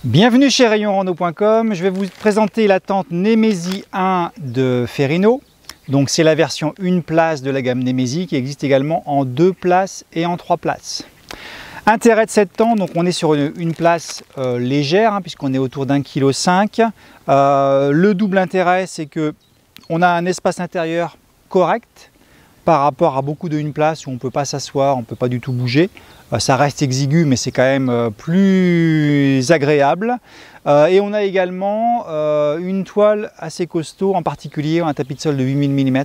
Bienvenue chez rayonrando.com, je vais vous présenter la tente Nemesi 1 de Ferrino. Donc c'est la version 1 place de la gamme Nemesi qui existe également en 2 places et en 3 places. Intérêt de cette tente, donc on est sur une place légère puisqu'on est autour d'1,5 kg. Le double intérêt, c'est que on a un espace intérieur correct par rapport à beaucoup de 1 place où on ne peut pas s'asseoir, on ne peut pas du tout bouger. Ça reste exigu, mais c'est quand même plus agréable. Et on a également une toile assez costaud, en particulier un tapis de sol de 8000 mm,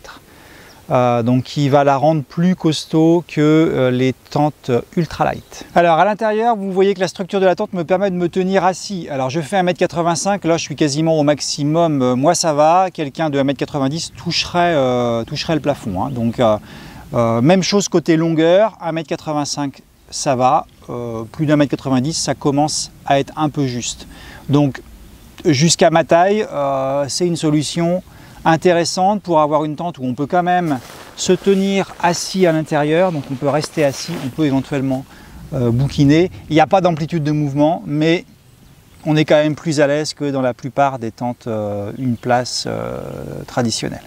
donc qui va la rendre plus costaud que les tentes ultralight. Alors à l'intérieur, vous voyez que la structure de la tente me permet de me tenir assis. Alors je fais 1,85 m, là je suis quasiment au maximum, moi ça va. Quelqu'un de 1,90 m toucherait le plafond. Donc même chose côté longueur, 1,85 m. Ça va, plus d'1,90 m, ça commence à être un peu juste. Donc jusqu'à ma taille, c'est une solution intéressante pour avoir une tente où on peut quand même se tenir assis à l'intérieur. Donc on peut rester assis, on peut éventuellement bouquiner. Il n'y a pas d'amplitude de mouvement, mais on est quand même plus à l'aise que dans la plupart des tentes une place traditionnelles.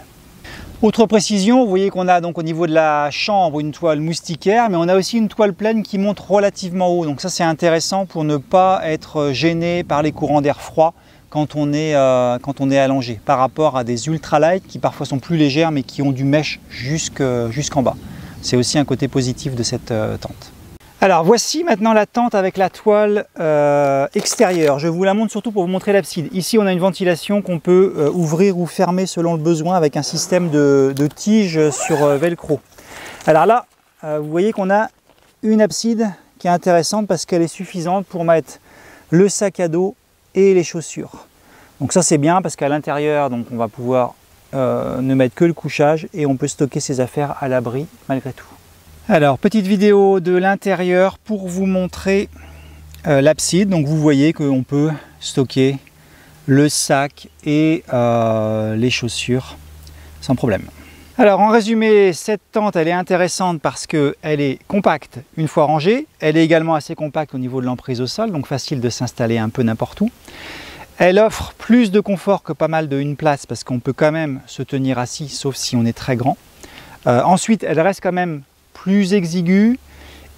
Autre précision, vous voyez qu'on a donc au niveau de la chambre une toile moustiquaire, mais on a aussi une toile pleine qui monte relativement haut. Donc ça c'est intéressant pour ne pas être gêné par les courants d'air froid quand on est allongé, par rapport à des ultralight qui parfois sont plus légères mais qui ont du mesh jusqu'en bas. C'est aussi un côté positif de cette tente. Alors voici maintenant la tente avec la toile extérieure. Je vous la montre surtout pour vous montrer l'abside. Ici on a une ventilation qu'on peut ouvrir ou fermer selon le besoin avec un système de tige sur velcro. Alors là, vous voyez qu'on a une abside qui est intéressante parce qu'elle est suffisante pour mettre le sac à dos et les chaussures. Donc ça c'est bien parce qu'à l'intérieur on va pouvoir ne mettre que le couchage et on peut stocker ses affaires à l'abri malgré tout. Alors, petite vidéo de l'intérieur pour vous montrer l'abside. Donc, vous voyez qu'on peut stocker le sac et les chaussures sans problème. Alors, en résumé, cette tente, elle est intéressante parce qu'elle est compacte une fois rangée. Elle est également assez compacte au niveau de l'emprise au sol, donc facile de s'installer un peu n'importe où. Elle offre plus de confort que pas mal de 1 place parce qu'on peut quand même se tenir assis, sauf si on est très grand. Ensuite, elle reste quand même plus exiguë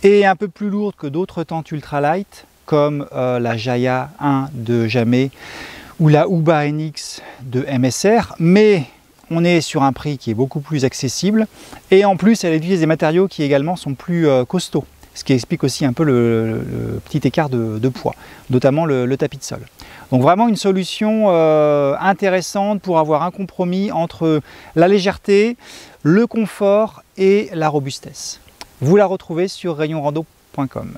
et un peu plus lourde que d'autres tentes ultralight comme la Jaya 1 de Jamé ou la Uba NX de MSR, mais on est sur un prix qui est beaucoup plus accessible et en plus elle utilise des matériaux qui également sont plus costauds, ce qui explique aussi un peu le petit écart de poids, notamment le tapis de sol. Donc vraiment une solution intéressante pour avoir un compromis entre la légèreté, le confort et la robustesse. Vous la retrouvez sur rayonrando.com.